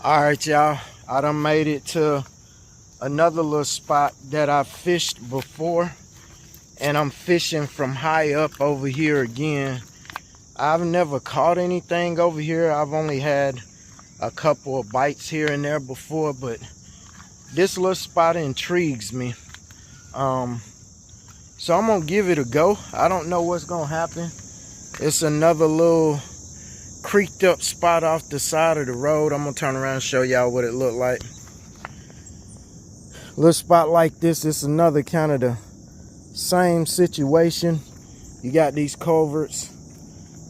All right, y'all. I done made it to another little spot that I fished before, and I'm fishing from high up over here again. I've never caught anything over here. I've only had a couple of bites here and there before, but this little spot intrigues me. So I'm gonna give it a go. I don't know what's gonna happen. It's another little creeked up spot off the side of the road. I'm gonna turn around and show y'all what it looked like. Little spot like this, it's another kind of the same situation. You got these culverts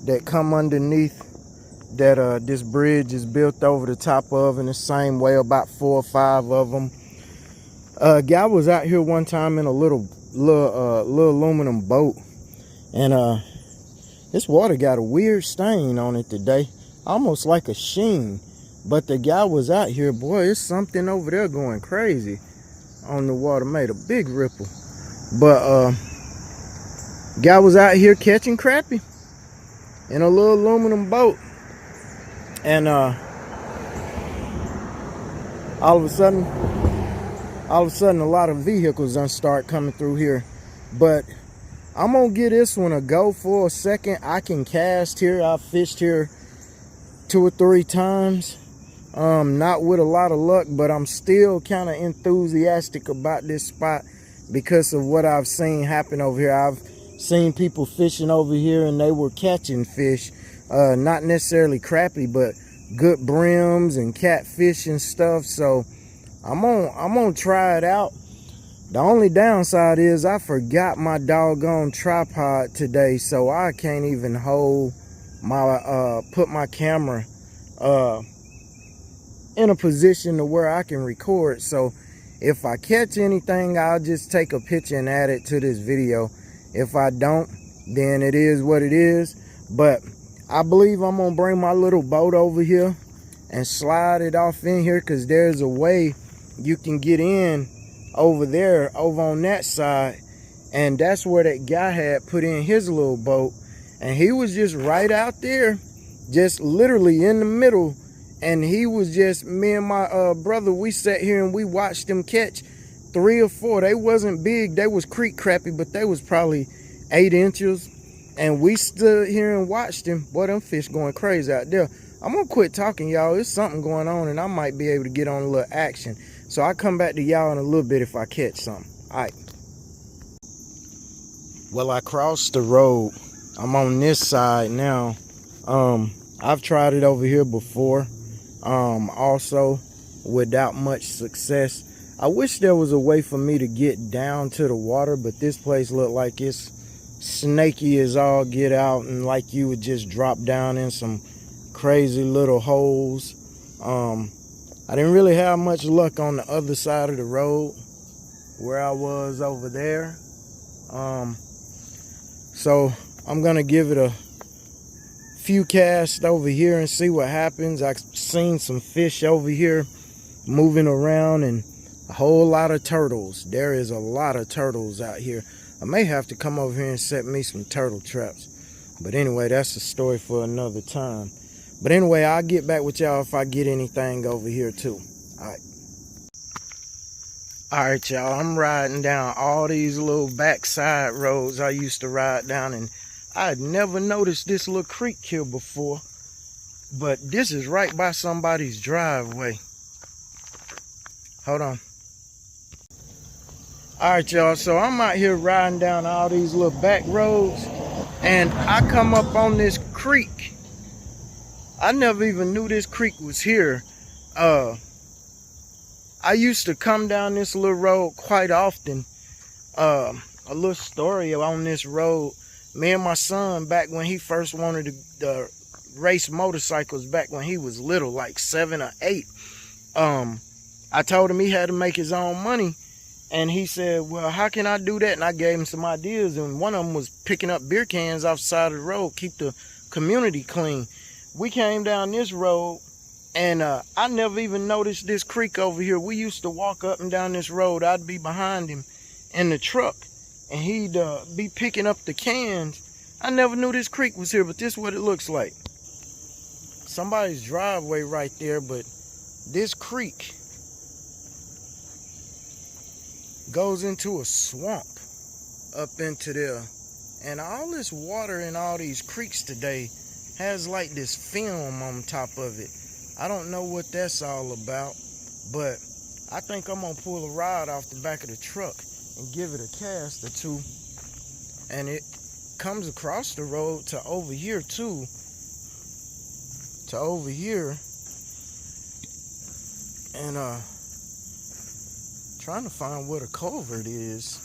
that come underneath that this bridge is built over the top of in the same way, about 4 or 5 of them. A guy was out here one time in a little aluminum boat, and this water got a weird stain on it today, almost like a sheen. But the guy was out here, boy, it's something over there going crazy on the water, made a big ripple. But guy was out here catching crappie in a little aluminum boat, and all of a sudden a lot of vehicles done start coming through here. But I'm gonna give this one a go for a second. I can cast here. I've fished here 2 or 3 times, not with a lot of luck, but I'm still kind of enthusiastic about this spot because of what I've seen happen over here. I've seen people fishing over here and they were catching fish, not necessarily crappie, but good brims and catfish and stuff. So I'm gonna try it out. The only downside is I forgot my doggone tripod today, so I can't even hold my put my camera in a position to where I can record. So if I catch anything, I'll just take a picture and add it to this video. If I don't, then it is what it is. But I believe I'm gonna bring my little boat over here and slide it off in here, because there's a way you can get in over there, over on that side, and that's where that guy had put in his little boat, and he was just right out there, just literally in the middle. And he was just, me and my brother, we sat here and we watched him catch 3 or 4. They wasn't big, they was creek crappie, but they was probably 8 inches, and we stood here and watched him. Boy, them fish going crazy out there. I'm gonna quit talking, y'all. There's something going on, and I might be able to get on a little action. So I'll come back to y'all in a little bit if I catch something. All right. Well, I crossed the road. I'm on this side now. I've tried it over here before, also without much success. I wish there was a way for me to get down to the water, but this place looked like it's snaky as all get out, and like you would just drop down in some crazy little holes. I didn't really have much luck on the other side of the road where I was over there. So I'm gonna give it a few casts over here and see what happens. I've seen some fish over here moving around and a whole lot of turtles. There is a lot of turtles out here. I may have to come over here and set me some turtle traps. But anyway, that's a story for another time. But anyway, I'll get back with y'all if I get anything over here too. All right, y'all. I'm riding down all these little backside roads I used to ride down, and I had never noticed this little creek here before. But this is right by somebody's driveway. Hold on. All right, y'all. So I'm out here riding down all these little back roads, and I come up on this creek. I never even knew this creek was here. I used to come down this little road quite often. A little story on this road. Me and my son, back when he first wanted to race motorcycles, back when he was little, like 7 or 8, I told him he had to make his own money. And he said, well, how can I do that? And I gave him some ideas. And one of them was picking up beer cans off the side of the road, keep the community clean. We came down this road, and I never even noticed this creek over here. We used to walk up and down this road. I'd be behind him in the truck, and he'd be picking up the cans. I never knew this creek was here, but this is what it looks like. Somebody's driveway right there, but this creek goes into a swamp up into there. And all this water in all these creeks today has like this film on top of it. I don't know what that's all about, but I think I'm gonna pull a rod off the back of the truck and give it a cast or two. And it comes across the road to over here too. To over here. And trying to find where the culvert is.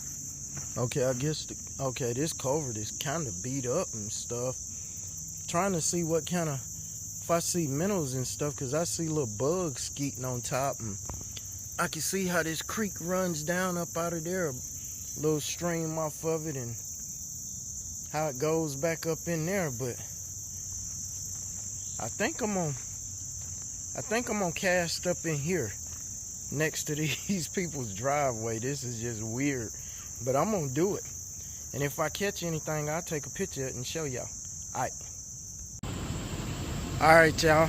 Okay, I guess this culvert is kind of beat up and stuff. Trying to see what kind of, if I see minnows and stuff, because I see little bugs skeeting on top, and I can see how this creek runs down up out of there, a little stream off of it, and how it goes back up in there. But I think I'm gonna cast up in here next to these people's driveway. This is just weird, but I'm gonna do it. And if I catch anything, I'll take a picture of it and show y'all. Alright, y'all.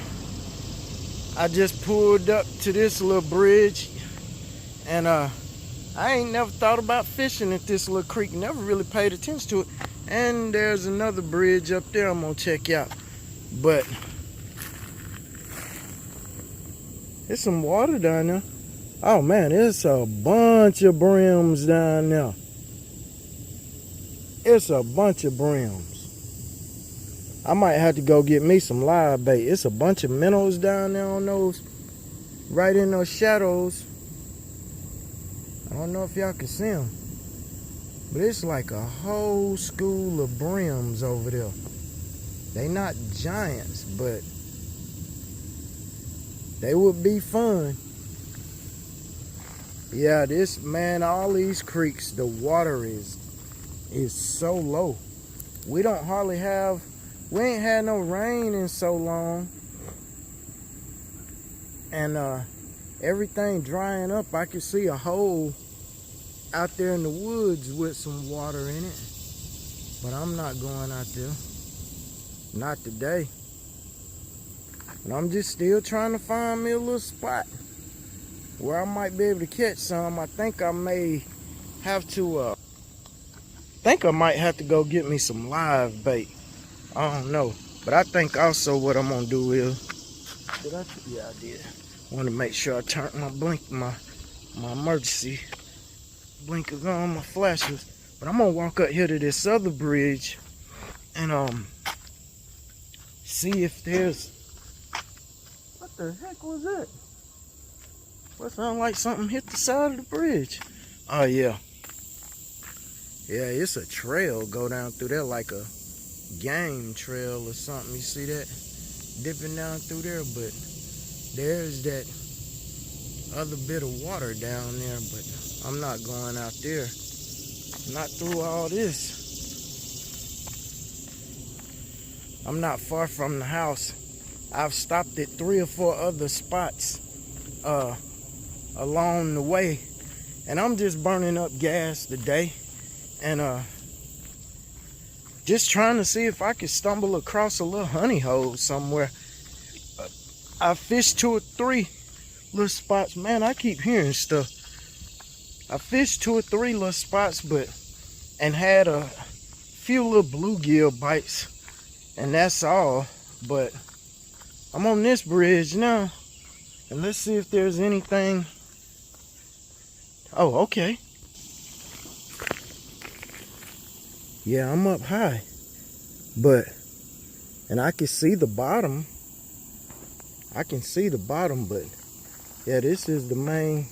I just pulled up to this little bridge, and I ain't never thought about fishing at this little creek. Never really paid attention to it. And there's another bridge up there I'm gonna check out. But there's some water down there. Oh man, there's a bunch of brims down there. It's a bunch of brims. I might have to go get me some live bait. It's a bunch of minnows down there on those, right in those shadows. I don't know if y'all can see them, but it's like a whole school of brims over there. They not giants, but they would be fun. Yeah, this, man, all these creeks, the water is so low. We don't hardly have, we ain't had no rain in so long. And everything drying up. I can see a hole out there in the woods with some water in it. But I'm not going out there. Not today. And I'm just still trying to find me a little spot where I might be able to catch some. I think I may have to, I might have to go get me some live bait. I don't know. But I think also what I'm gonna do is, yeah, I did. I want to make sure I turn my my emergency blinkers on, my flashers. But I'm gonna walk up here to this other bridge and see if there's, what the heck was that? What sounded like something hit the side of the bridge? Oh yeah. Yeah, it's a trail go down through there, like a game trail or something. You see that? Dipping down through there, but there's that other bit of water down there, but I'm not going out there. Not through all this. I'm not far from the house. I've stopped at 3 or 4 other spots along the way, and I'm just burning up gas today, and just trying to see if I can stumble across a little honey hole somewhere. I fished 2 or 3 little spots. Man, I keep hearing stuff. I fished 2 or 3 little spots, and had a few little bluegill bites, and that's all. But I'm on this bridge now, and let's see if there's anything. Oh, okay. Yeah, I'm up high, and I can see the bottom. But yeah, this is the main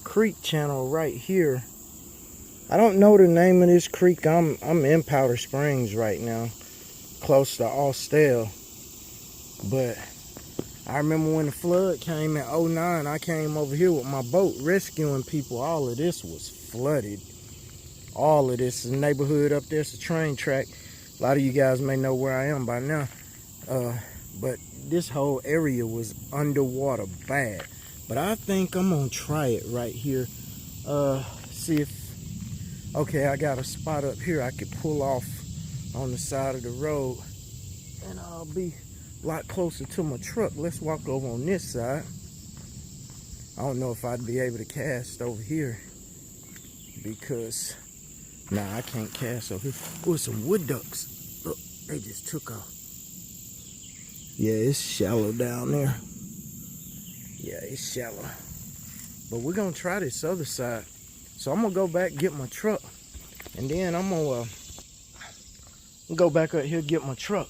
creek channel right here. I don't know the name of this creek. I'm in Powder Springs right now, close to Austell. But I remember when the flood came in '09, I came over here with my boat rescuing people. All of this was flooded. All of this neighborhood up there's a train track. A lot of you guys may know where I am by now. But this whole area was underwater bad. But I think I'm gonna try it right here. See if, okay, I got a spot up here I could pull off on the side of the road, and I'll be a lot closer to my truck. Let's walk over on this side. I don't know if I'd be able to cast over here because, nah, I can't cast over here. Oh, some wood ducks. Look, they just took off. Yeah, it's shallow down there. Yeah, it's shallow. But we're gonna try this other side. So I'm gonna go back, get my truck, and then I'm gonna go back up here, get my truck,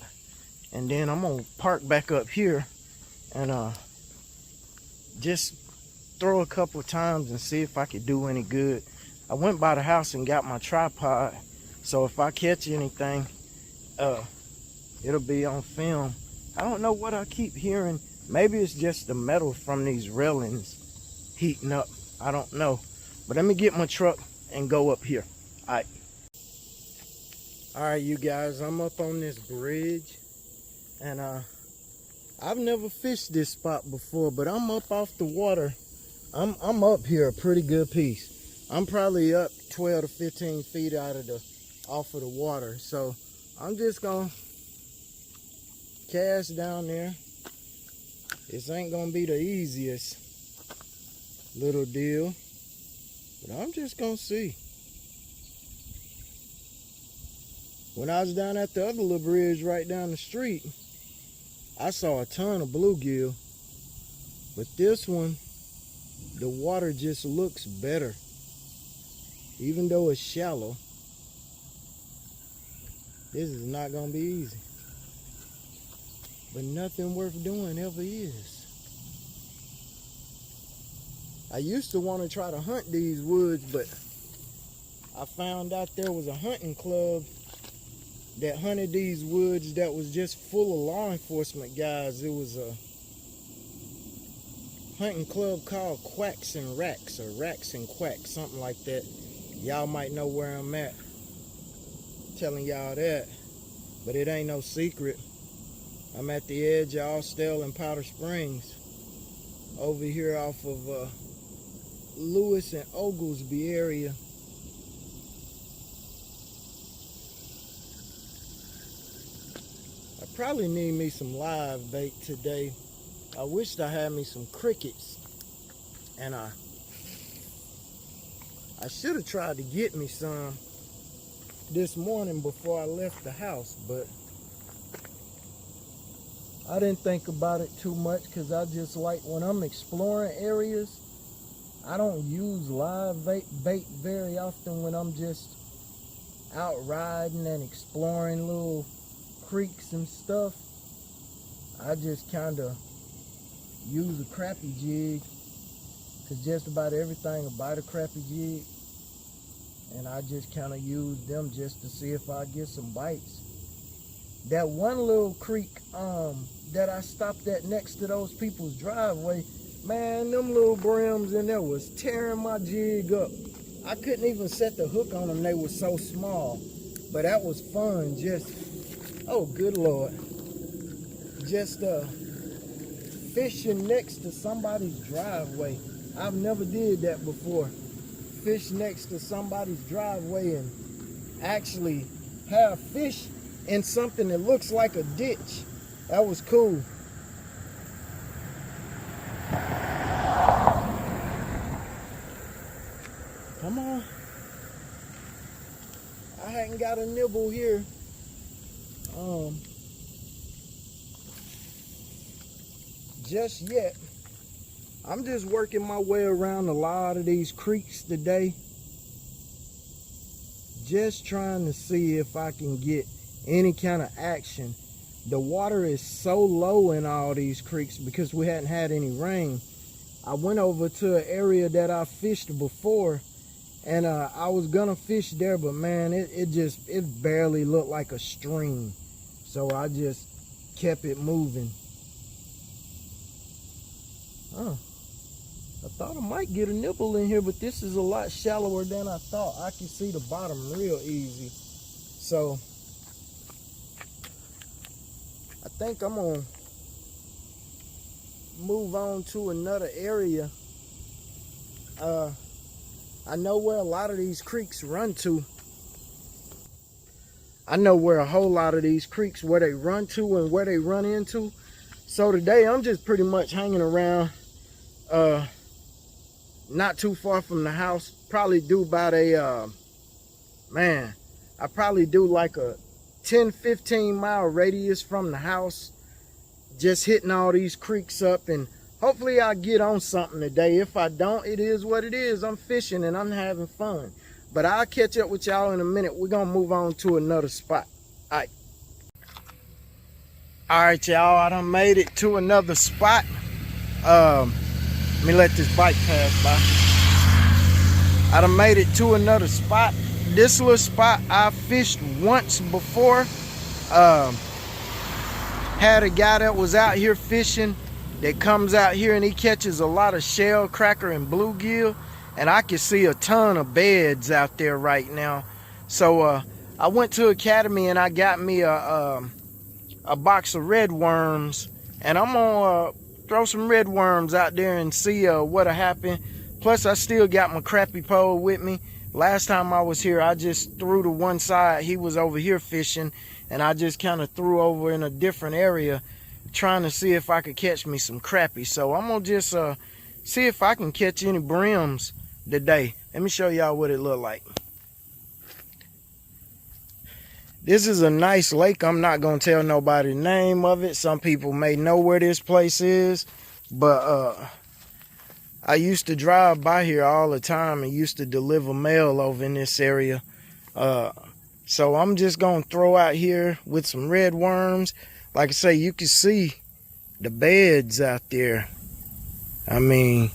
and then I'm gonna park back up here and just throw a couple of times and see if I could do any good. I went by the house and got my tripod, so if I catch anything, it'll be on film. I don't know what I keep hearing. Maybe it's just the metal from these railings heating up. I don't know. But let me get my truck and go up here. All right, you guys, I'm up on this bridge, and I've never fished this spot before, but I'm up off the water. I'm up here a pretty good piece. I'm probably up 12 to 15 feet off of the water. So I'm just gonna cast down there. This ain't gonna be the easiest little deal, but I'm just gonna see. When I was down at the other little bridge right down the street, I saw a ton of bluegill, but this one, the water just looks better. Even though it's shallow, this is not gonna be easy. But nothing worth doing ever is. I used to want to try to hunt these woods, but I found out there was a hunting club that hunted these woods that was just full of law enforcement guys. It was a hunting club called Quacks and Racks, or Racks and Quacks, something like that. Y'all might know where I'm at, telling y'all that, but it ain't no secret. I'm at the edge of Austell and Powder Springs, over here off of Lewis and Oglesby area. I probably need me some live bait today. I wished I had me some crickets, and I should have tried to get me some this morning before I left the house, but I didn't think about it too much because I just like, when I'm exploring areas, I don't use live bait very often when I'm just out riding and exploring little creeks and stuff. I just kind of use a crappie jig, because just about everything will bite a crappie jig, and I just kind of use them just to see if I get some bites. That one little creek that I stopped at next to those people's driveway, man, them little brims in there was tearing my jig up. I couldn't even set the hook on them, they were so small. But that was fun, just, oh good Lord, just fishing next to somebody's driveway. I've never did that before. Fish next to somebody's driveway and actually have fish in something that looks like a ditch. That was cool. Come on. I hadn't got a nibble here. Just yet. I'm just working my way around a lot of these creeks today. Just trying to see if I can get any kind of action. The water is so low in all these creeks because we hadn't had any rain. I went over to an area that I fished before, and I was gonna fish there, but man, it barely looked like a stream. So I just kept it moving. Oh, I thought I might get a nibble in here, but this is a lot shallower than I thought. I can see the bottom real easy. So I think I'm gonna move on to another area. I know where a lot of these creeks run to. I know where a whole lot of these creeks, where they run to and where they run into. So today I'm just pretty much hanging around not too far from the house. Probably do about a, man, I probably do like a 10-15 mile radius from the house. Just hitting all these creeks up, and hopefully I'll get on something today. If I don't, it is what it is. I'm fishing and I'm having fun. But I'll catch up with y'all in a minute. We're going to move on to another spot. All right. All right, y'all. I done made it to another spot. Let me let this bike pass by. I done made it to another spot. This little spot I fished once before. Had a guy that was out here fishing that comes out here and he catches a lot of shell cracker and bluegill, and I can see a ton of beds out there right now. So I went to Academy and I got me a box of red worms, and I'm gonna throw some red worms out there and see what'll happen. Plus I still got my crappie pole with me. Last time I was here, I just threw to one side. He was over here fishing, and I just kind of threw over in a different area trying to see if I could catch me some crappie. So I'm gonna just see if I can catch any brims today. Let me show y'all what it look like. This is a nice lake. I'm not gonna tell nobody the name of it. Some people may know where this place is, but I used to drive by here all the time and used to deliver mail over in this area. So I'm just gonna throw out here with some red worms. Like I say, you can see the beds out there. I mean,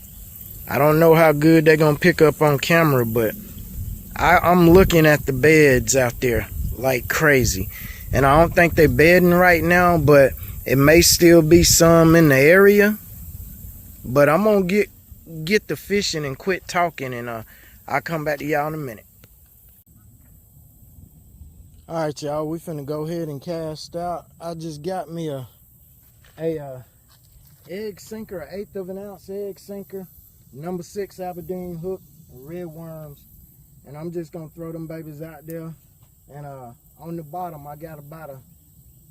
I don't know how good they're gonna pick up on camera, but I'm looking at the beds out there like crazy. And I don't think they're bedding right now, but it may still be some in the area. But I'm gonna get the fishing and quit talking, and I'll come back to y'all in a minute. All right, y'all, we finna go ahead and cast out. I just got me a egg sinker, an 1/8 of an ounce egg sinker, number 6 Aberdeen hook, and red worms. And I'm just gonna throw them babies out there. And on the bottom, I got about a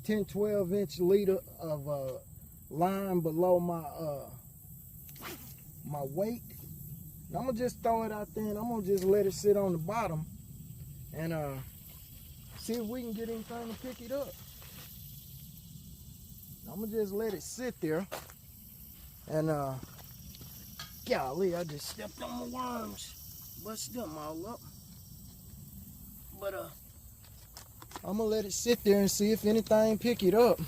10-12 inch leader of line below my my weight. And I'm gonna just throw it out there, and I'm gonna just let it sit on the bottom and see if we can get anything to pick it up. I'm gonna just let it sit there, and golly, I just stepped on my worms, busted them all up. But I'm gonna let it sit there and see if anything pick it up.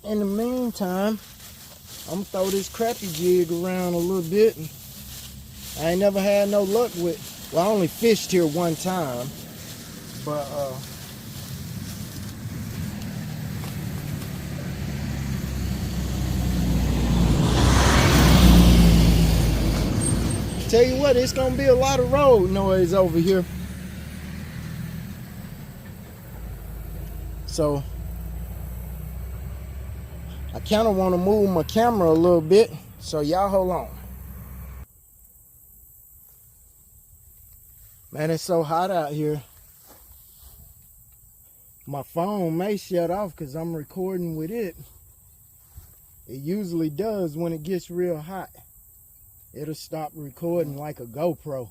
In the meantime, I'm gonna throw this crappie jig around a little bit. And I ain't never had no luck with, well, I only fished here one time, but tell you what, it's gonna be a lot of road noise over here. So I kind of want to move my camera a little bit, so y'all hold on. Man, it's so hot out here. My phone may shut off because I'm recording with it. It usually does when it gets real hot. It'll stop recording like a GoPro.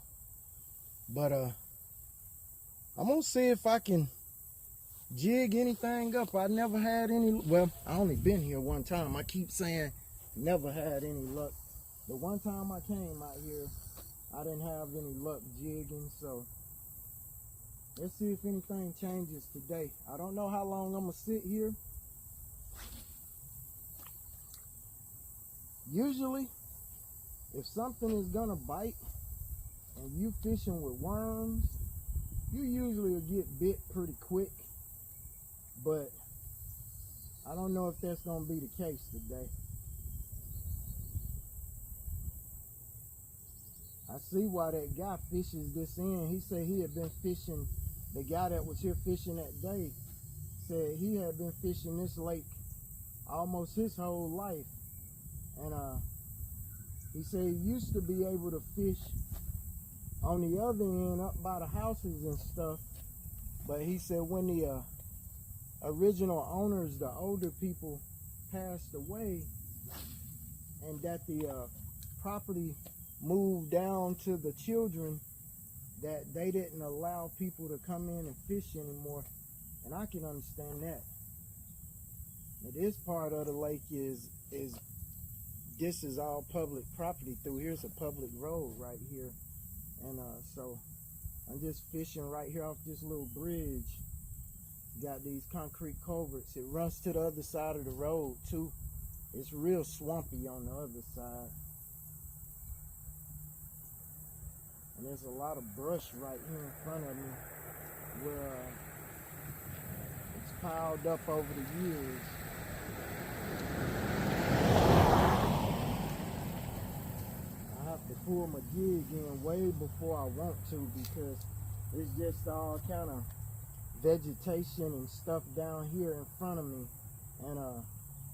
But I'm gonna see if I can jig anything up. I never had any, well, I only been here one time. I keep saying never had any luck. The one time I came out here, I didn't have any luck jigging, so let's see if anything changes today. I don't know how long I'm gonna sit here. Usually, if something is gonna bite and you fishing with worms, you usually will get bit pretty quick. But I don't know if that's gonna be the case today. I see why that guy fishes this in. He said he had been fishing, the guy that was here fishing that day said he had been fishing this lake almost his whole life. And he said he used to be able to fish on the other end up by the houses and stuff. But he said when the original owners, the older people, passed away, and that the property moved down to the children that they didn't allow people to come in and fish anymore, and I can understand that. But this part of the lake is this is all public property. Through here's a public road right here, and so I'm just fishing right here off this little bridge. Got these concrete culverts. It runs to the other side of the road too. It's real swampy on the other side. And there's a lot of brush right here in front of me where it's piled up over the years. I have to pull my jig in way before I want to, because it's just all kind of vegetation and stuff down here in front of me, and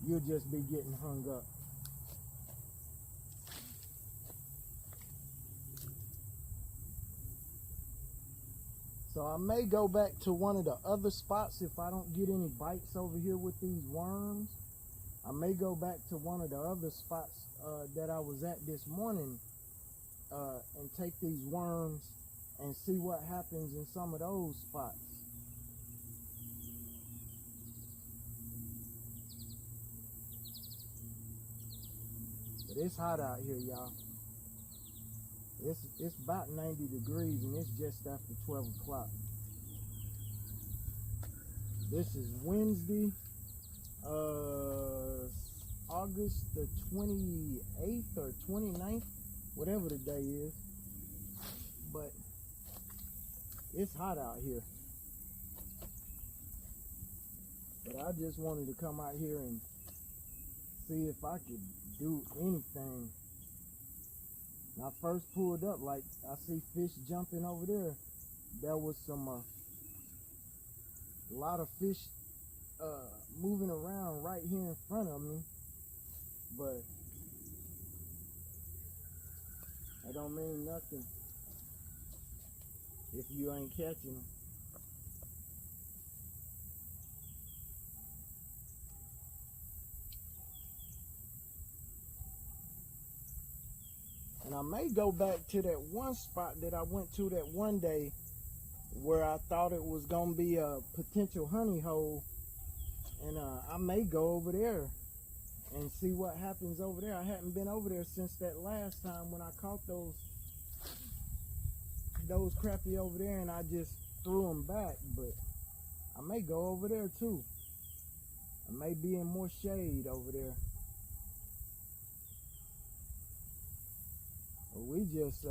you'll just be getting hung up. So I may go back to one of the other spots if I don't get any bites over here with these worms. I may go back to one of the other spots that I was at this morning and take these worms and see what happens in some of those spots. But it's hot out here, y'all. It's about 90 degrees and it's just after 12 o'clock. This is Wednesday, August the 28th or 29th, whatever the day is. But it's hot out here. But I just wanted to come out here and see if I could do anything. When I first pulled up, like I see fish jumping over there. There was some a lot of fish moving around right here in front of me, but that don't mean nothing if you ain't catching them. And I may go back to that one spot that I went to that one day where I thought it was going to be a potential honey hole. And I may go over there and see what happens over there. I hadn't been over there since that last time when I caught those crappie over there and I just threw them back. But I may go over there too. I may be in more shade over there. We just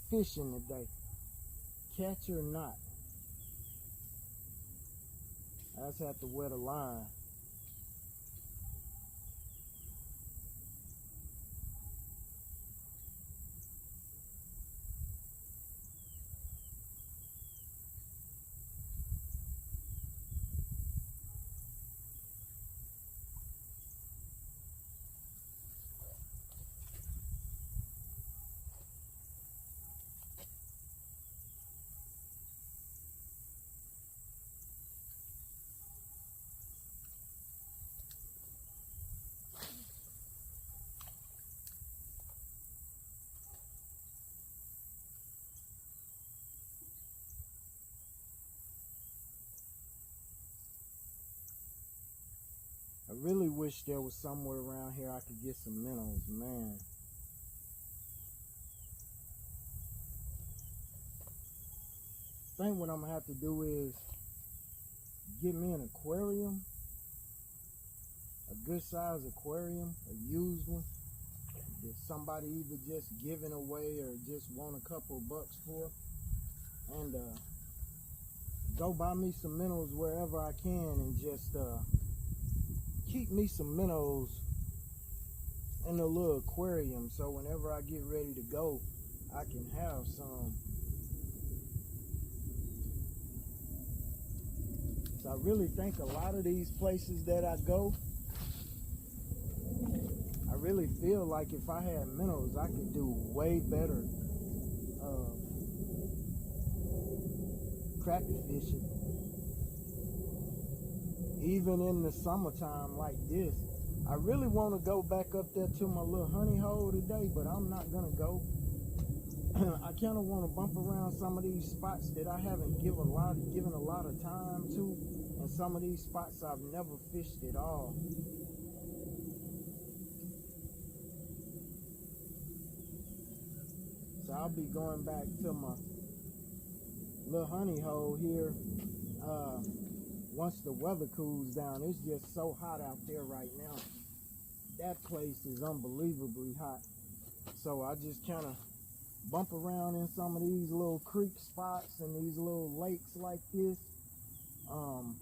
fishing today, catch or not. I just have to wet a line. I really wish there was somewhere around here I could get some minnows, man. I think what I'm gonna have to do is get me an aquarium, a good size aquarium, a used one that somebody either just giving away or just want a couple bucks for, and go buy me some minnows wherever I can and just keep me some minnows in the little aquarium, so whenever I get ready to go, I can have some. So I really think a lot of these places that I go, I really feel like if I had minnows, I could do way better crappie fishing. Even in the summertime like this, I really want to go back up there to my little honey hole today, but I'm not gonna go. I kind of want to bump around some of these spots that I haven't given a lot of time to, and some of these spots I've never fished at all. So I'll be going back to my little honey hole here once the weather cools down. It's just so hot out there right now. That place is unbelievably hot. So I just kind of bump around in some of these little creek spots and these little lakes like this, and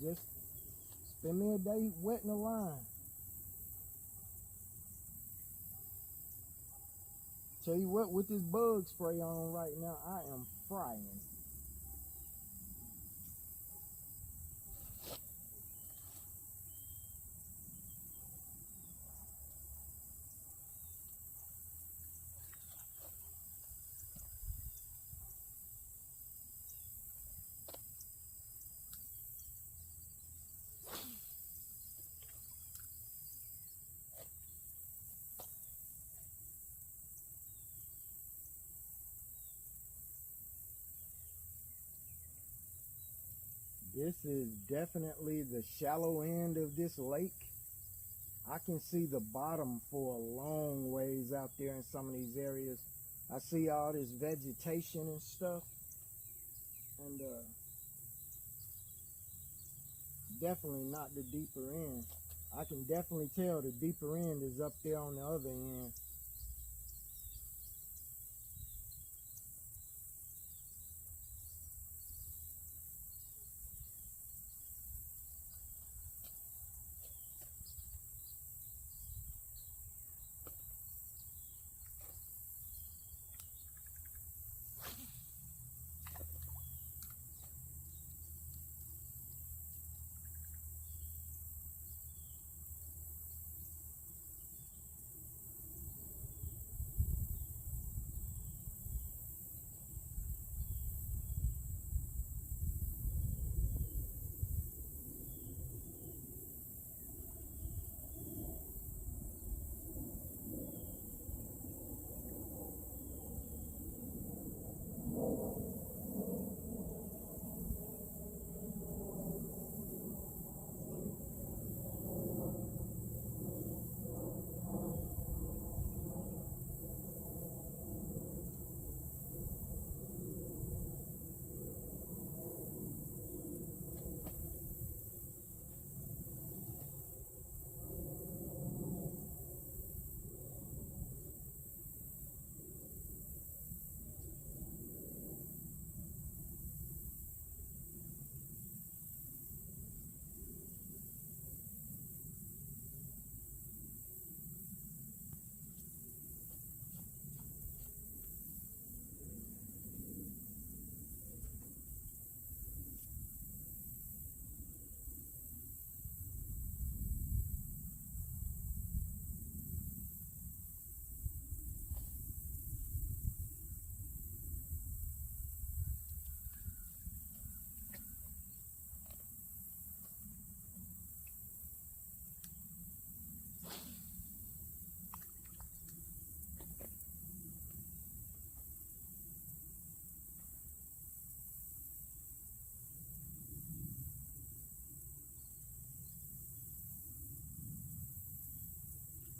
just spend me a day wetting the line. Tell you what, with this bug spray on right now, I am frying. This is definitely the shallow end of this lake. I can see the bottom for a long ways out there in some of these areas. I see all this vegetation and stuff, and definitely not the deeper end. I can definitely tell the deeper end is up there on the other end.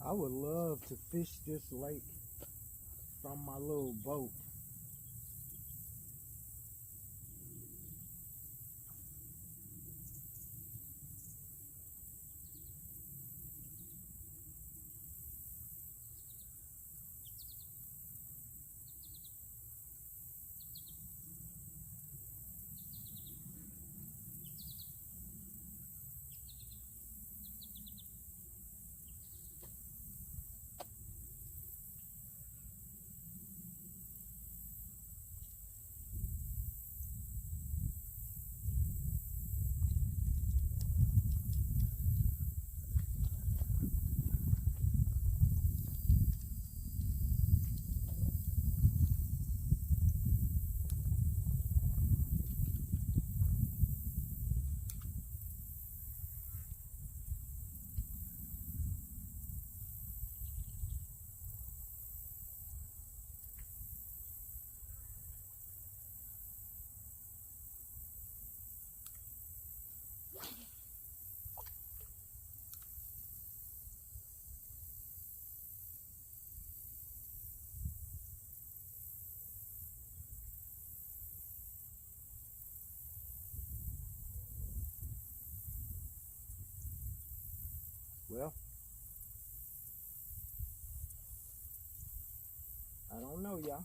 I would love to fish this lake from my little boat. Well, I don't know, y'all.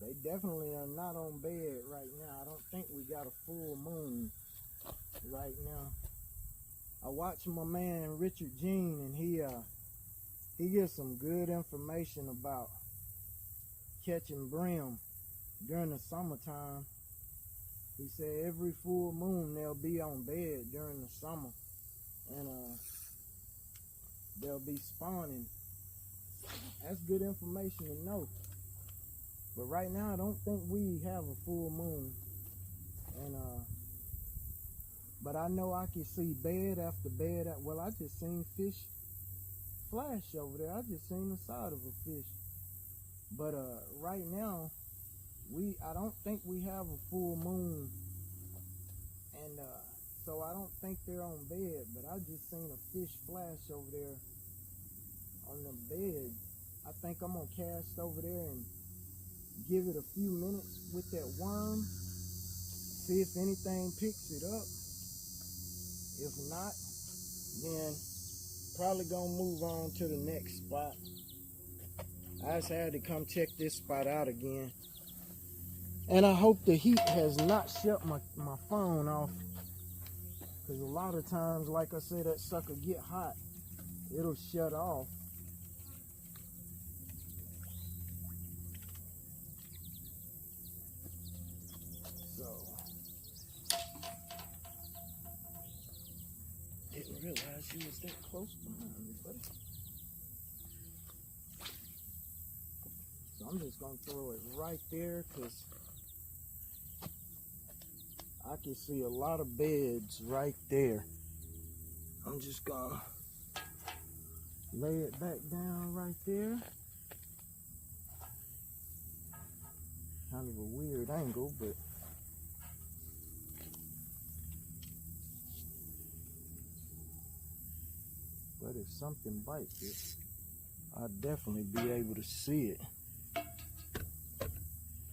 They definitely are not on bed right now. I don't think we got a full moon right now. I watched my man Richard Jean, and he gives some good information about catching brim during the summertime. He said every full moon they'll be on bed during the summer, and they'll be spawning. That's good information to know. But right now I don't think we have a full moon, and but I know I can see bed after bed. Well, I just seen fish flash over there. I just seen the side of a fish. But right now I don't think we have a full moon, and so I don't think they're on bed. But I just seen a fish flash over there on the bed. I think I'm gonna cast over there and give it a few minutes with that worm, see if anything picks it up. If not, then probably gonna move on to the next spot. I just had to come check this spot out again. And I hope the heat has not shut my phone off, because a lot of times, like I said, that sucker get hot, it'll shut off. Didn't realize you was that close behind me, buddy. So I'm just gonna throw it right there, because I can see a lot of beds right there. I'm just gonna lay it back down right there. Kind of a weird angle, but if something bites it, I'll definitely be able to see it.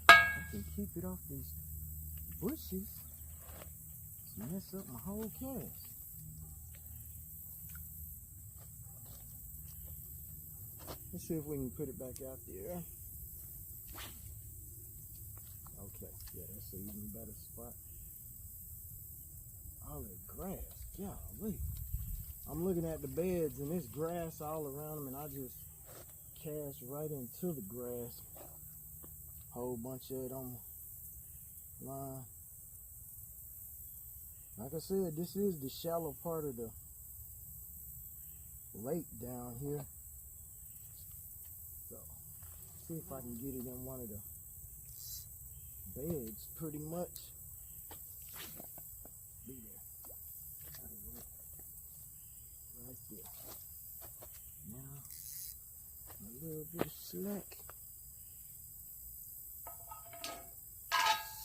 I can keep it off these bushes to mess up my whole cast. Let's see if we can put it back out there. Okay, yeah, that's an even better spot. All that grass, golly. I'm looking at the beds and there's grass all around them, and I just cast right into the grass. Whole bunch of it on the line. Like I said, this is the shallow part of the lake down here. So, see if I can get it in one of the beds pretty much. Be there. Right there. Now, a little bit of slack.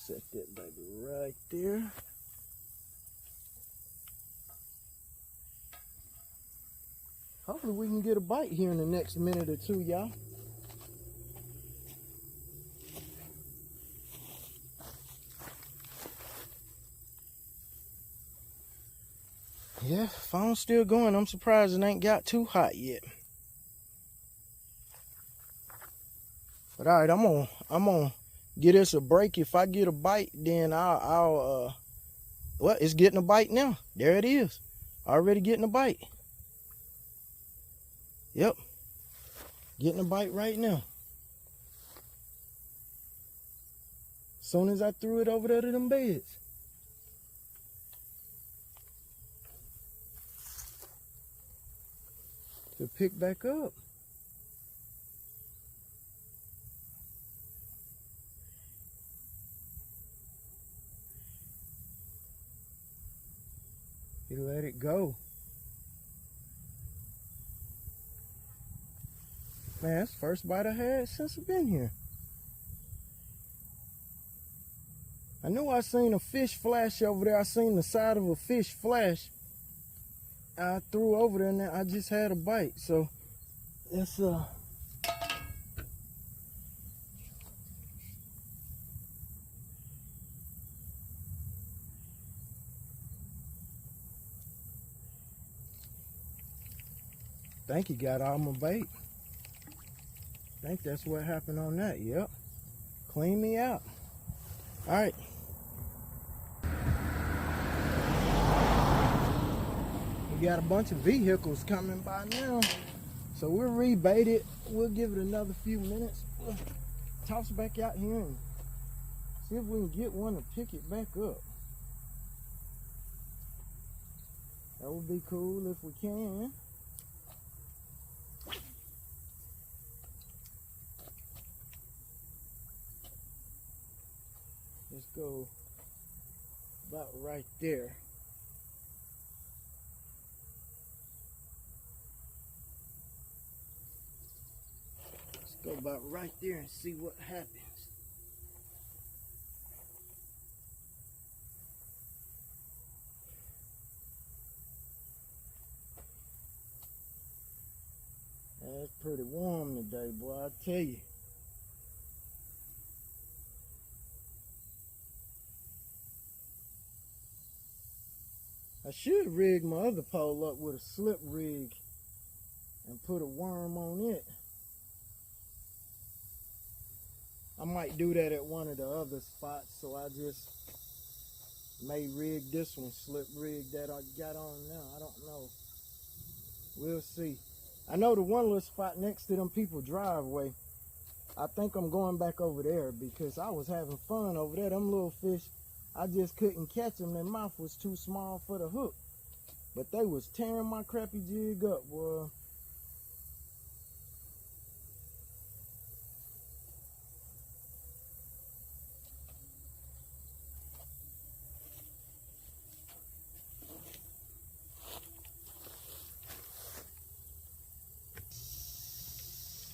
Set that baby right there. Hopefully we can get a bite here in the next minute or two, y'all. Yeah, phone's still going. I'm surprised it ain't got too hot yet. But all right, I'm gonna get us a break. If I get a bite, then well, it's getting a bite now. There it is. Already getting a bite. Yep. Getting a bite right now. Soon as I threw it over there to them beds. To pick back up. He let it go. Man, that's the first bite I had since I've been here. I knew I seen a fish flash over there. I seen the side of a fish flash. I threw over there and I just had a bite. So that's think he got all my bait. I think that's what happened on that. Yep. Clean me out. All right. We got a bunch of vehicles coming by now. So we'll rebait it. We'll give it another few minutes. We'll toss back out here and see if we can get one to pick it back up. That would be cool if we can. Let's go about right there. Let's go about right there and see what happens. It's pretty warm today, boy, I tell you. I should rig my other pole up with a slip rig and put a worm on it. I might do that at one of the other spots, so I just may rig this one, slip rig that I got on now. I don't know. We'll see. I know the one little spot next to them people's driveway, I think I'm going back over there because I was having fun over there. Them little fish, I just couldn't catch them. Their mouth was too small for the hook. But they was tearing my crappy jig up, boy.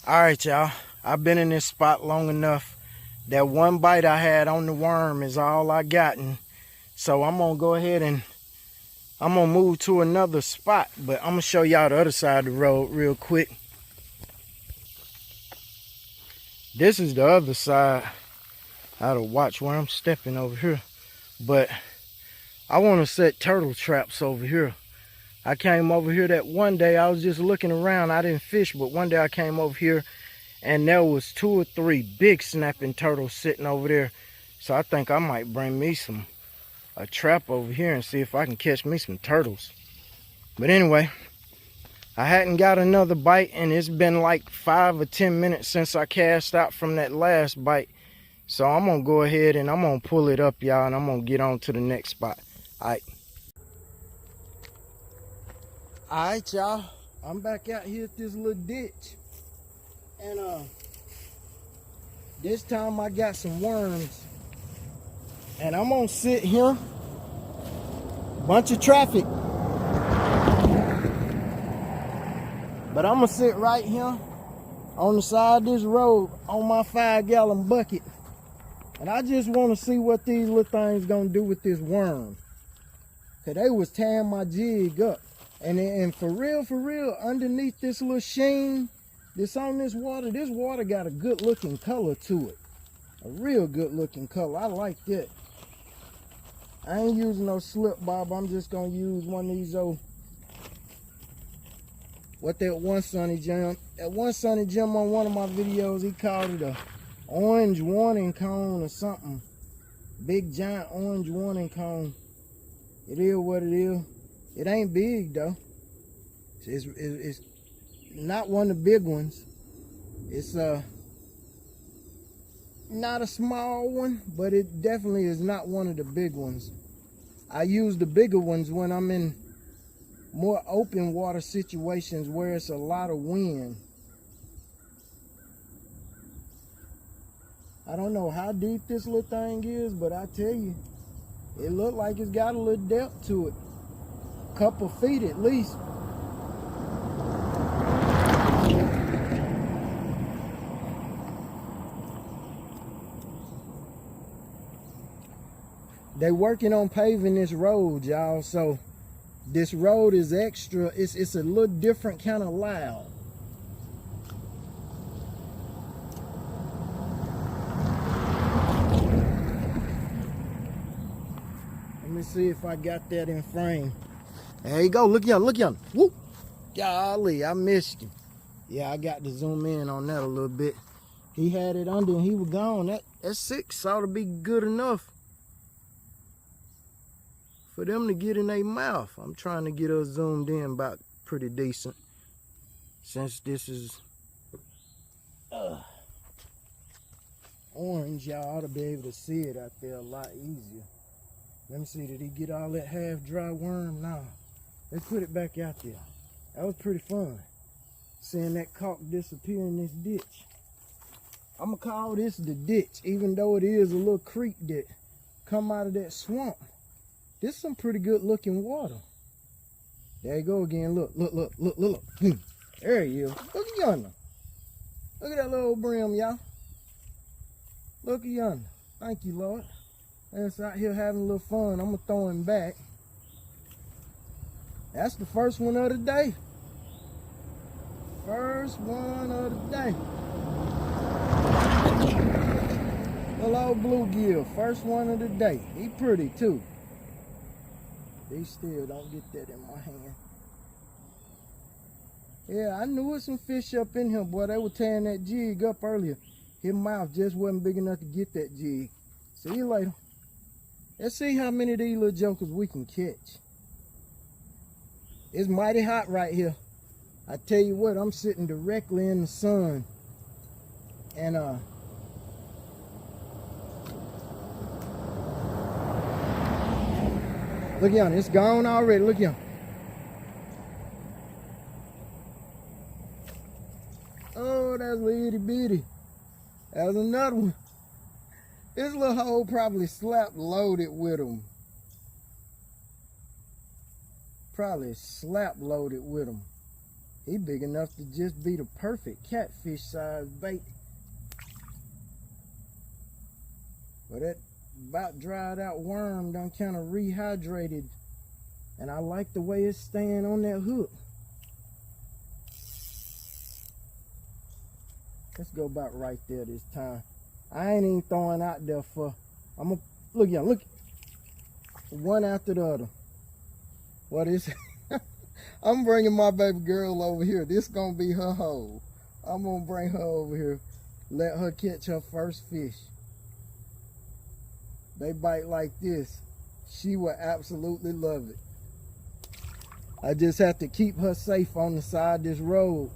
All right, y'all. I've been in this spot long enough. That one bite I had on the worm is all I gotten. So I'm going to go ahead and I'm going to move to another spot. But I'm going to show y'all the other side of the road real quick. This is the other side. I have to watch where I'm stepping over here. But I want to set turtle traps over here. I came over here that one day. I was just looking around. I didn't fish, but one day I came over here and there was 2 or 3 big snapping turtles sitting over there. So I think I might bring me a trap over here and see if I can catch me some turtles. But anyway, I hadn't got another bite and it's been like 5 or 10 minutes since I cast out from that last bite. So I'm gonna go ahead and I'm gonna pull it up, y'all, and I'm gonna get on to the next spot. All right, y'all. I'm back out here at this little ditch. And this time I got some worms. And I'm gonna sit here. Bunch of traffic. But I'm gonna sit right here on the side of this road on my 5-gallon bucket. And I just want to see what these little things gonna do with this worm. Cause they was tearing my jig up. And for real, underneath this little sheen that's on this water got a good looking color to it. A real good looking color. I like that. I ain't using no slip bob. I'm just gonna use one of these old, what that one Sonny Jim on one of my videos, he called it a orange warning cone or something. Big giant orange warning cone. It is what it is. It ain't big though. It's not one of the big ones. It's not a small one, but it definitely is not one of the big ones. I use the bigger ones when I'm in more open water situations where it's a lot of wind. I don't know how deep this little thing is, but I tell you, it looked like it's got a little depth to it. Couple feet at least. They working on paving this road, y'all, so this road is extra. It's a little different kind of loud. Let me see if I got that in frame. There you go. Look young. Whoop. Golly, I missed him. Yeah, I got to zoom in on that a little bit. He had it under and he was gone. That 6 ought to be good enough for them to get in their mouth. I'm trying to get us zoomed in about pretty decent. Since this is orange, y'all ought to be able to see it out there a lot easier. Let me see, did he get all that half-dry worm? Nah, let's put it back out there. That was pretty fun, seeing that caulk disappear in this ditch. I'm gonna call this the ditch, even though it is a little creek that come out of that swamp. This is some pretty good looking water. There you go again, look. There he is. Look at yonder. Look at that little brim, y'all. Look at yonder. Thank you, Lord. That's out here having a little fun. I'm gonna throw him back. That's the first one of the day. First one of the day. Little old bluegill, first one of the day. He pretty too. He still don't get that in my hand. Yeah, I knew some fish up in here, boy. They were tearing that jig up earlier. His mouth just wasn't big enough to get that jig. See you later. Let's see how many of these little jokers we can catch. It's mighty hot right here. I tell you what, I'm sitting directly in the sun. And look yonder, it's gone already. Look yonder. Oh, that's a itty bitty. That's another one. This little hole probably slapped loaded with them. Probably slap loaded with them. He big enough to just be the perfect catfish size bait. But that about dried out worm done kind of rehydrated. And I like the way it's staying on that hook. Let's go about right there this time. I ain't even throwing out there for, I'm gonna, look y'all, look. One after the other. What is it? I'm bringing my baby girl over here. This gonna be her hole. I'm gonna bring her over here. Let her catch her first fish. They bite like this. She will absolutely love it. I just have to keep her safe on the side of this road.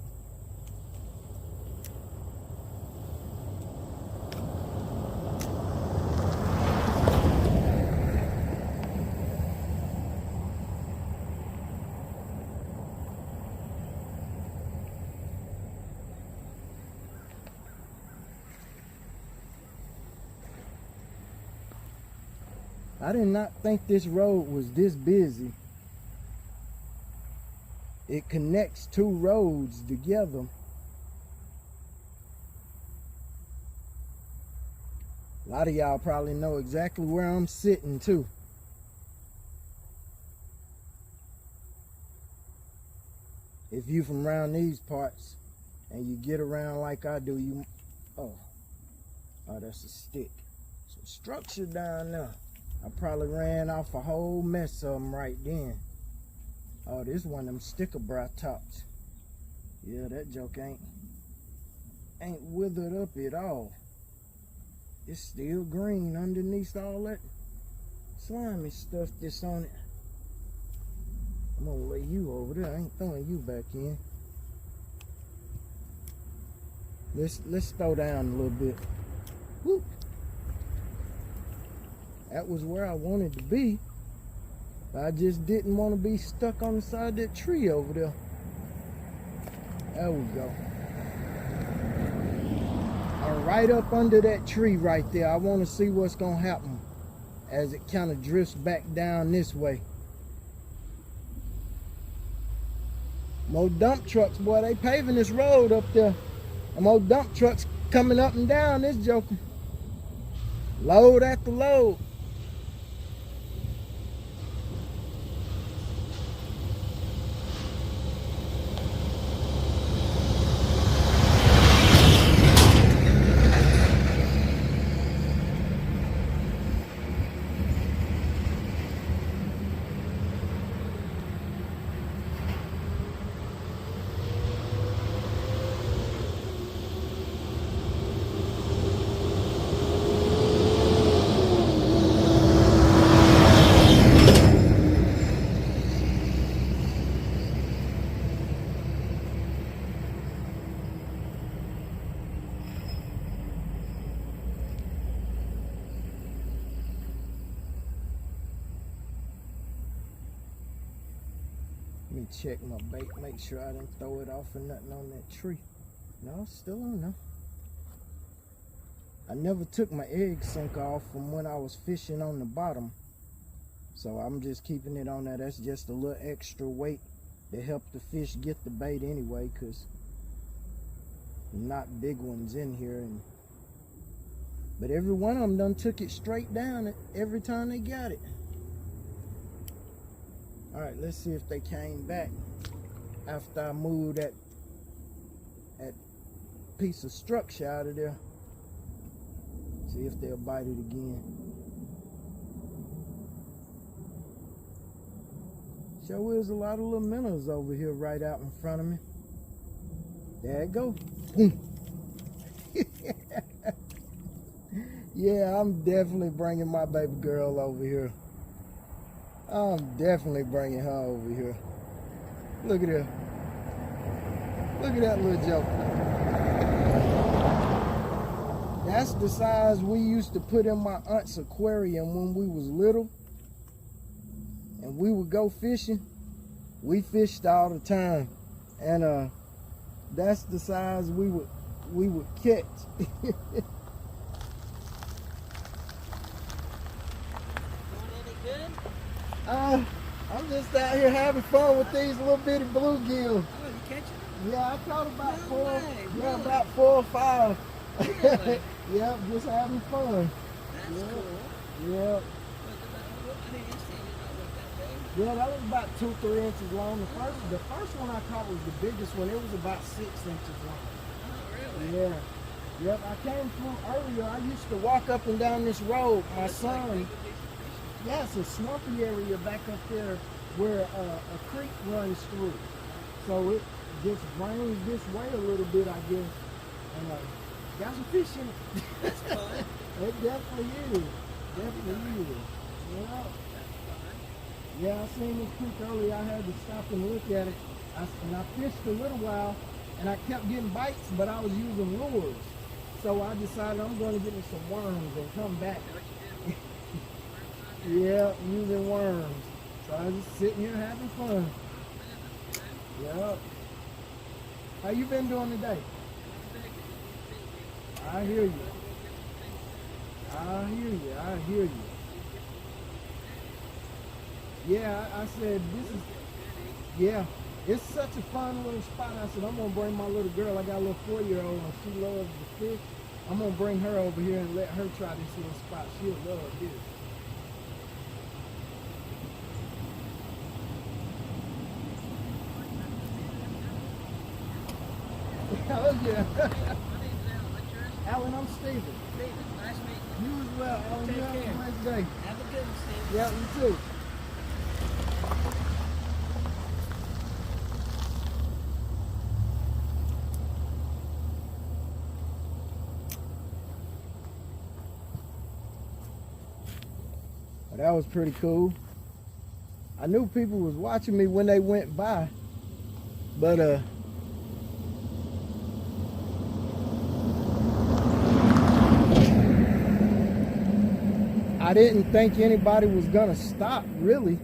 I did not think this road was this busy. It connects 2 roads together. A lot of y'all probably know exactly where I'm sitting too. If you from around these parts and you get around like I do, you, oh, that's a stick. Some structure down there. I probably ran off a whole mess of them right then. Oh, this one of them sticker bra tops. Yeah, that joke ain't withered up at all. It's still green underneath all that slimy stuff that's on it. I'm gonna lay you over there. I ain't throwing you back in. Let's throw down a little bit. Whoop. That was where I wanted to be. I just didn't want to be stuck on the side of that tree over there. There we go. Right up under that tree right there. I want to see what's going to happen as it kind of drifts back down this way. More dump trucks, boy. They paving this road up there. And more dump trucks coming up and down this joker. Load after load. me check my bait, make sure I didn't throw it off or nothing on that tree. No, it's still on there. I never took my egg sink off from when I was fishing on the bottom. So I'm just keeping it on there. That's just a little extra weight to help the fish get the bait anyway, because not big ones in here. But every one of them done took it straight down every time they got it. All right, let's see if they came back after I moved that piece of structure out of there. See if they'll bite it again. Sure is a lot of little minnows over here right out in front of me. There it go. Yeah, I'm definitely bringing my baby girl over here. I'm definitely bringing her over here. Look at her. Look at that little joker. That's the size we used to put in my aunt's aquarium when we was little. And we would go fishing. We fished all the time. And that's the size we would catch. I'm just out here having fun with these little bitty bluegills. Oh, you catch them? Yeah, I caught about No four. way, Yeah, really? about 4 or 5. Really? Yep, just having fun. That's Yep. cool. Yep. I didn't see it not look that big. Yeah, that was about 2-3 inches long. The first one I caught was the biggest one. It was about 6 inches long. Oh, really? Yeah. Yep, I came through earlier. I used to walk up and down this road. My Looks like son. big fish. Yeah, it's a swampy area back up there where a creek runs through. So it just rains this way a little bit, I guess. And got some fish in it. That's fun. It definitely is. Definitely is. Yeah. Yeah, I seen this creek earlier. I had to stop and look at it. And I fished a little while, and I kept getting bites, but I was using lures. So I decided I'm going to get me some worms and come back. Yeah, using worms. So I was just sitting here having fun. Yeah. How you been doing today? I hear you. I hear you. I hear you. Yeah, I said this is, yeah, it's such a fun little spot. I said I'm gonna bring my little girl. I got a little 4-year-old and she loves the fish. I'm gonna bring her over here and let her try this little spot. She'll love this. Oh yeah. Alan, I'm Steven. Steven, nice meeting you. You as well, Alan. Take You have care. a nice day. Have a good one, Steven. Yeah, you too. Well, that was pretty cool. I knew people was watching me when they went by, but I didn't think anybody was gonna stop, really.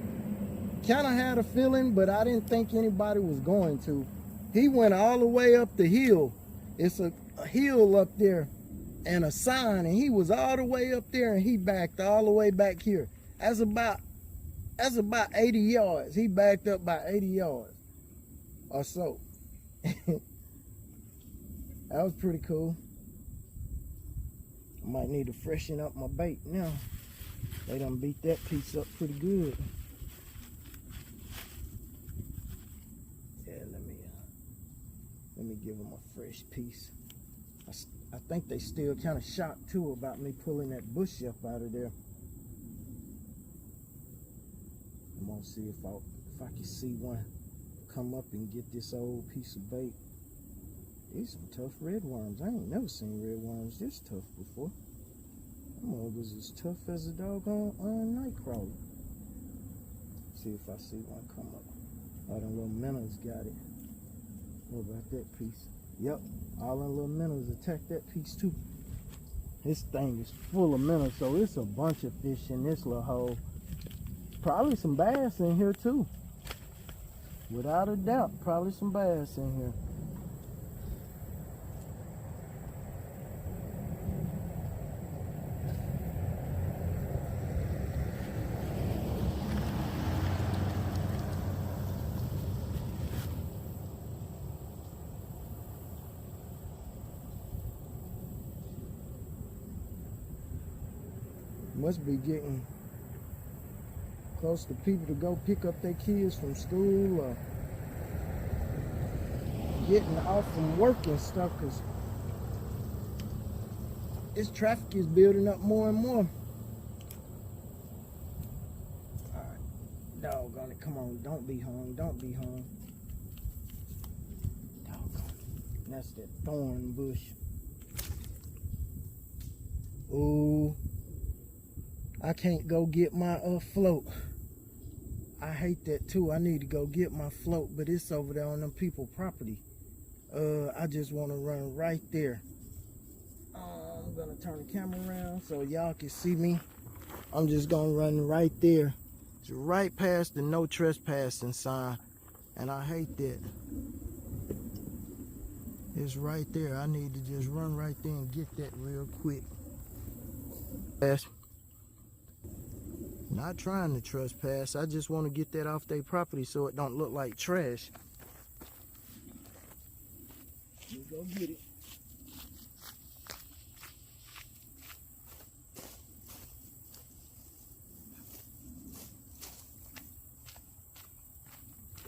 Kind of had a feeling, but I didn't think anybody was going to. He went all the way up the hill. It's a hill up there and a sign, and he was all the way up there and he backed all the way back here. That's about 80 yards. He backed up by 80 yards or so. That was pretty cool. I might need to freshen up my bait now. They done beat that piece up pretty good. Yeah, let me give them a fresh piece. I think they still kind of shocked too about me pulling that bush up out of there. I'm gonna see if I can see one come up and get this old piece of bait. These some tough red worms. I ain't never seen red worms this tough before. Them ogres as tough as a doggone nightcrawler. See if I see one come up. Oh, them little minnows got it. What about that piece? Yep, all them little minnows attacked that piece too. This thing is full of minnows, so it's a bunch of fish in this little hole. Probably some bass in here too. Without a doubt, probably some bass in here. Must be getting close to people to go pick up their kids from school or getting off from work and stuff, because this traffic is building up more and more. Alright, doggone it, come on, don't be hung, don't be hung. Doggone it. That's that thorn bush. Ooh. I can't go get my float. I hate that too. I need to go get my float, but it's over there on them people's property. I just want to run right there. I'm gonna turn the camera around so y'all can see me. I'm just gonna run right there. It's right past the no trespassing sign, and I hate that. It's right there. I need to just run right there and get that real quick. Not trying to trespass. I just want to get that off their property so it don't look like trash. Let me go get it.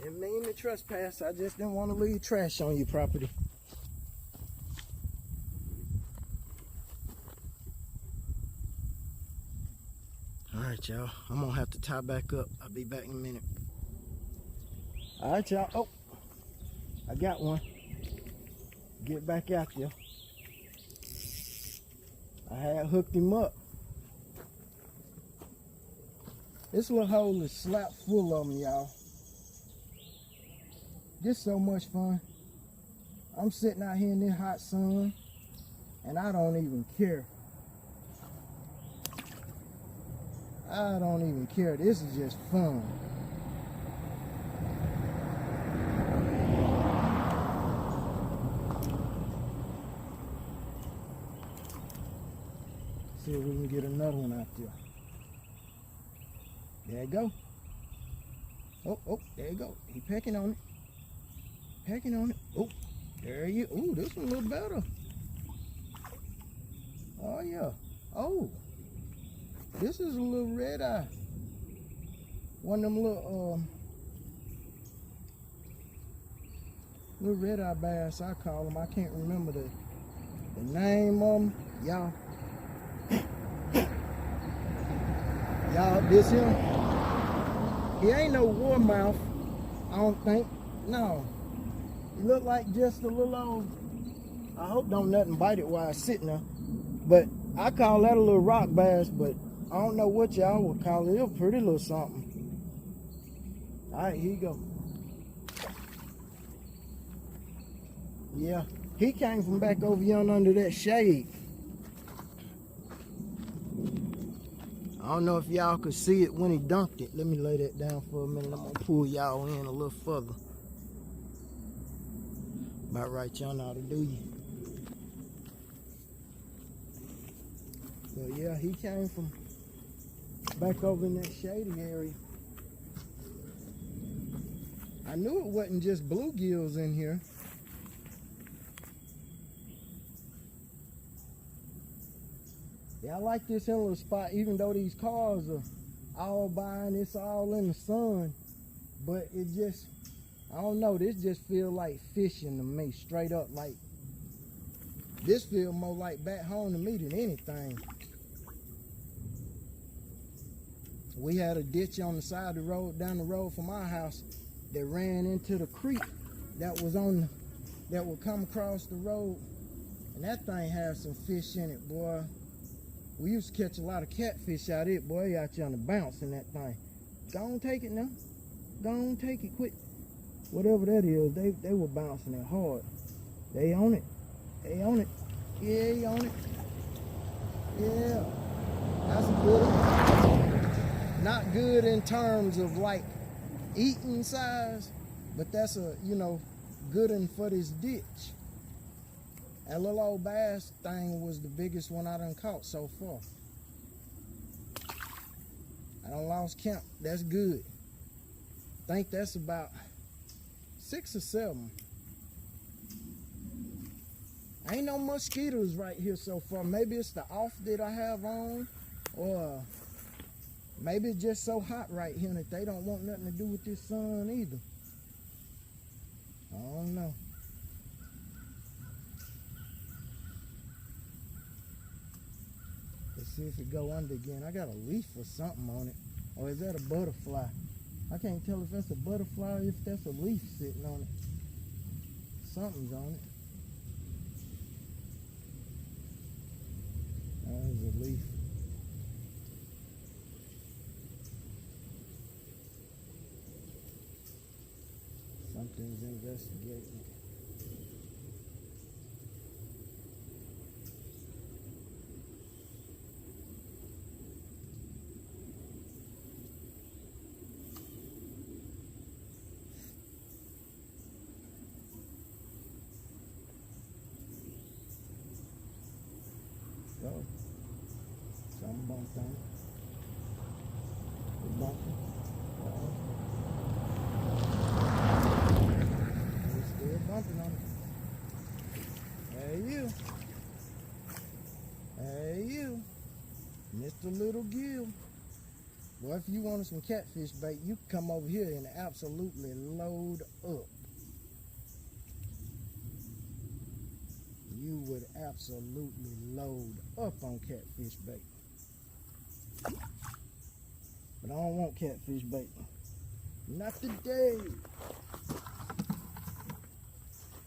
Didn't mean to trespass. I just didn't want to leave trash on your property. Alright, y'all. I'm gonna have to tie back up. I'll be back in a minute. Alright, y'all. Oh, I got one. Get back out there. I had hooked him up. This little hole is slap full of them, y'all. This so much fun. I'm sitting out here in this hot sun, and I don't even care. I don't even care. This is just fun. See if we can get another one out there. There you go. Oh, there you go. He pecking on it. Pecking on it. Oh, there you. Oh, this one a little better. Oh yeah. Oh. This is a little red eye. One of them little red eye bass, I call them. I can't remember the name of them. Y'all, this him. He ain't no warmouth, I don't think. No, he look like just a little old. I hope don't nothing bite it while it's sitting there. But I call that a little rock bass, but I don't know what y'all would call it. It's a pretty little something. All right, here you go. Yeah, he came from back over yonder under that shade. I don't know if y'all could see it when he dunked it. Let me lay that down for a minute. I'm gonna pull y'all in a little further. About right, y'all know how to do you. So yeah, he came from back over in that shady area. I knew it wasn't just bluegills in here. Yeah, I like this little spot, even though these cars are all by and it's all in the sun. But it just, I don't know, this just feel like fishing to me, straight up. Like, this feel more like back home to me than anything. We had a ditch on the side of the road, down the road from our house, that ran into the creek that was on, that would come across the road. And that thing had some fish in it, boy. We used to catch a lot of catfish out of it, boy. Out here on the bounce in that thing. Go on, take it now. Go on, take it quick. Whatever that is, they were bouncing it hard. They on it. They on it. Yeah, he on it. Yeah. That's a good one. Not good in terms of like eating size, But that's a, you know, good one for this ditch. That little old bass thing was the biggest one I done caught so far. I done lost count. That's good. Think that's about 6 or 7. Ain't no mosquitoes right here so far. Maybe it's the off that I have on, or maybe it's just so hot right here that they don't want nothing to do with this sun either. I don't know. Let's see if it go under again. I got a leaf or something on it. Or is that a butterfly? I can't tell if that's a butterfly or if that's a leaf sitting on it. Something's on it. Oh, there's a leaf. Something's investigating. Oh, something bumped on it. It's bumping. It's still bumping on it. Hey you. Hey you. Mr. Little Gill. Boy, if you wanted some catfish bait, you can come over here and absolutely load up. You would absolutely load up on catfish bait. But I don't want catfish bait. Not today.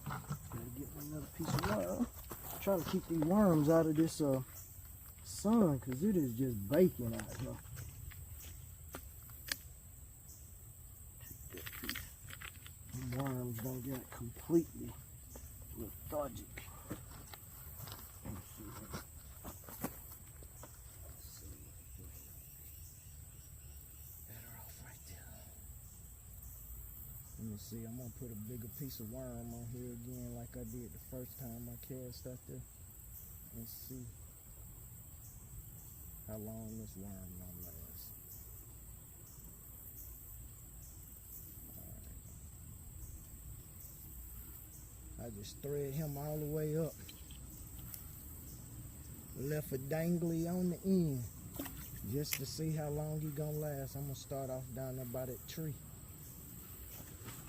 Gotta get me another piece of wire. Try to keep these worms out of this sun, because it is just baking out here. The worms done got completely lethargic. Let me see, I'm gonna put a bigger piece of worm on here again like I did the first time I cast out there. Let's see how long this worm gonna last. Alright. I just thread him all the way up. Left a dangly on the end just to see how long he gonna last. I'm gonna start off down there by that tree.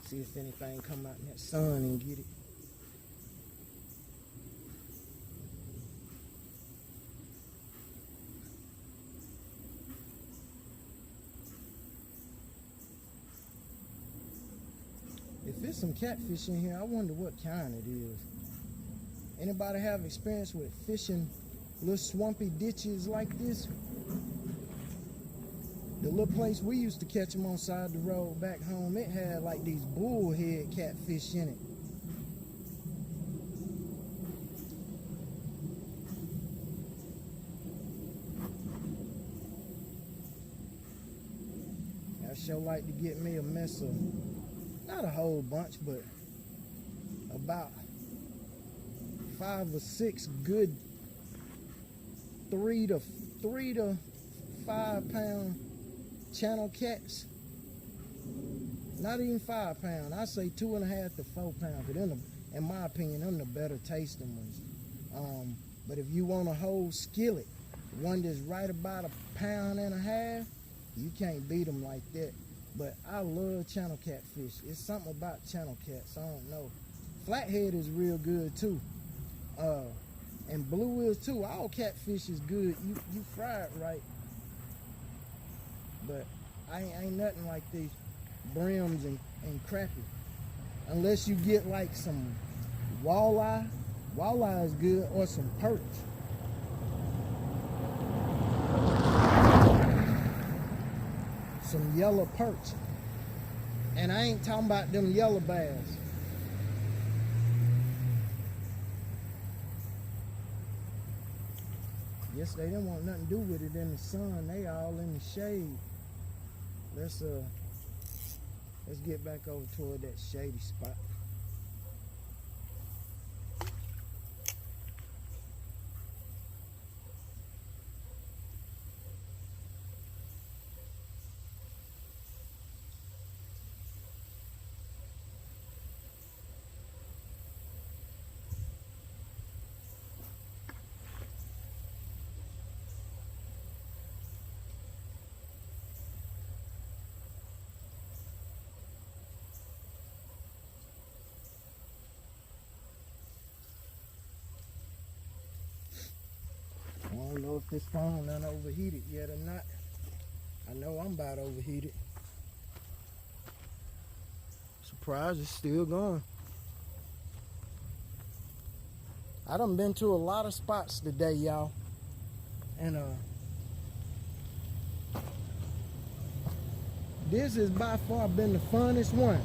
See if anything come out in that sun and get it. If there's some catfish in here, I wonder what kind it is. Anybody have experience with fishing little swampy ditches like this? The little place we used to catch them on side the road back home, it had like these bullhead catfish in it. I sure like to get me a mess of, not a whole bunch, but about 5 or 6 good 3 to 5 pound channel cats. Not even 5 pound. I say 2.5 to 4 pound. But in my opinion, them the better tasting ones. But if you want a whole skillet, one that's right about 1.5 pounds, you can't beat them like that. But I love channel catfish. It's something about channel cats. I don't know. Flathead is real good too. And blue is too. All catfish is good. You fry it right. But ain't nothing like these brims and crappie. Unless you get like some walleye. Walleye is good, or some perch. Some yellow perch. And I ain't talking about them yellow bass. Yes, they didn't want nothing to do with it in the sun. They all in the shade. Let's Let's get back over toward that shady spot. I don't know if this phone done overheated yet or not. I know I'm about overheated. Surprised it's still going. I done been to a lot of spots today, y'all. And this has by far been the funnest one.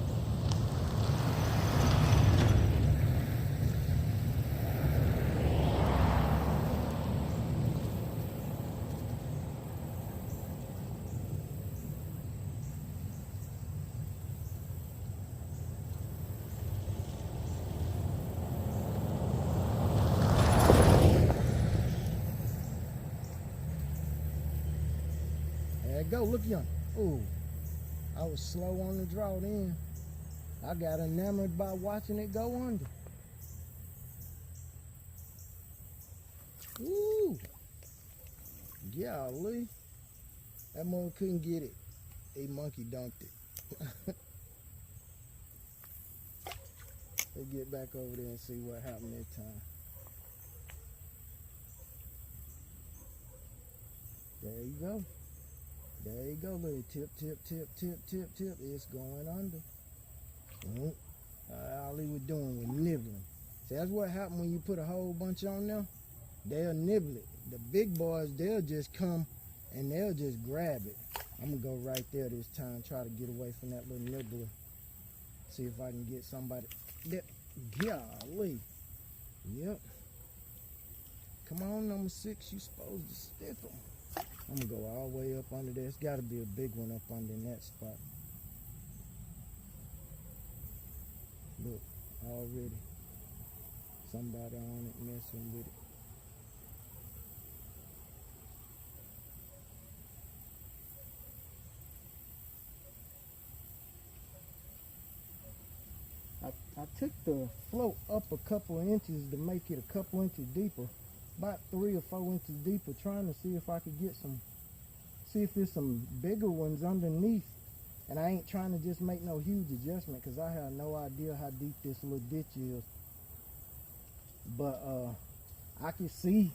There you go, look young. Ooh, I was slow on the draw then. I got enamored by watching it go under. Ooh, golly. That mother couldn't get it. A monkey dunked it. Let's get back over there and see what happened that time. There you go. There you go, little tip. It's going under. All he was doing was nibbling. See, that's what happened when you put a whole bunch on there. They'll nibble it. The big boys, they'll just come and they'll just grab it. I'm gonna go right there this time, try to get away from that little nibbler. See if I can get somebody. Golly. Yep. Come on, number 6, you supposed to stick them. I'm gonna go all the way up under there. It's gotta be a big one up under in that spot. Look, already somebody on it messing with it. I took the float up a couple of inches to make it a couple inches deeper, about 3 or 4 inches deeper, trying to see if I could get see if there's some bigger ones underneath. And I ain't trying to just make no huge adjustment because I have no idea how deep this little ditch is. But I can see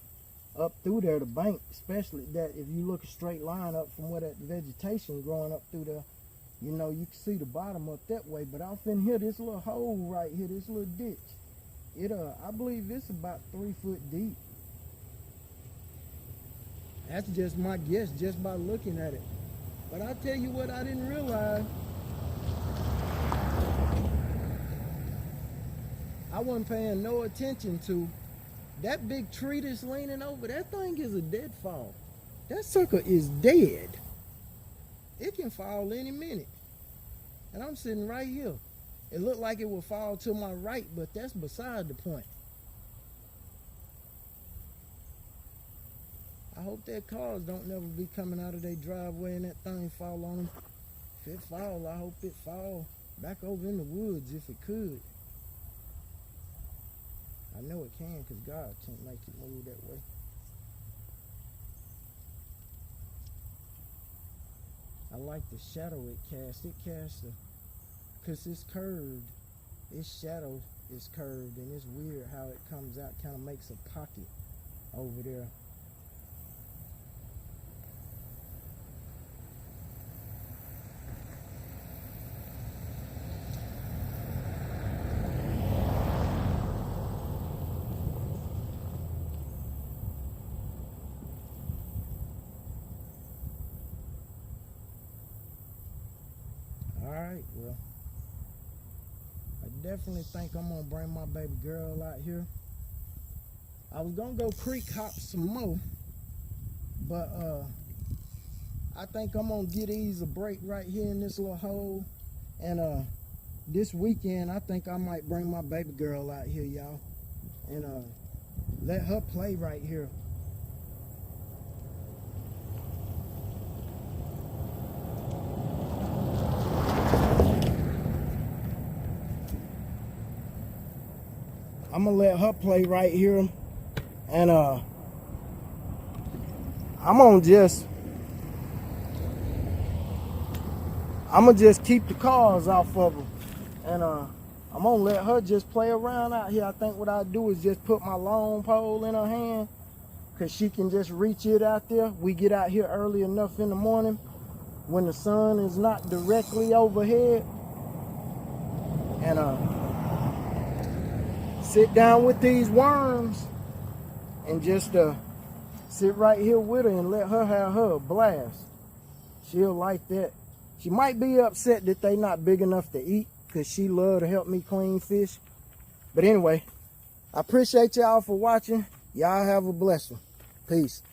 up through there the bank, especially that if you look a straight line up from where that vegetation growing up through there, you know, you can see the bottom up that way. But off in here, this little hole right here, this little ditch, I believe it's about 3 foot deep. That's just my guess, just by looking at it. But I tell you what I didn't realize. I wasn't paying no attention to that big tree that's leaning over. That thing is a deadfall. That sucker is dead. It can fall any minute. And I'm sitting right here. It looked like it would fall to my right, but that's beside the point. I hope that cars don't never be coming out of their driveway and that thing fall on them. If it fall, I hope it fall back over in the woods if it could. I know it can because God can't make it move that way. I like the shadow it casts. It casts because it's curved. Its shadow is curved and it's weird how it comes out, kind of makes a pocket over there. Alright, well, I definitely think I'm gonna bring my baby girl out here. I was gonna go creek hop some more, but I think I'm gonna get these a break right here in this little hole And this weekend, I think I might bring my baby girl out here, y'all, and let her play right here. I'm gonna let her play right here, and I'm gonna just keep the cars off of her, and I'm gonna let her just play around out here. I think what I do is just put my long pole in her hand, cause she can just reach it out there. We get out here early enough in the morning when the sun is not directly overhead, and sit down with these worms and just sit right here with her and let her have her a blast. She'll like that. She might be upset that they not big enough to eat, because she love to help me clean fish. But anyway, I appreciate y'all for watching. Y'all have a blessing. Peace.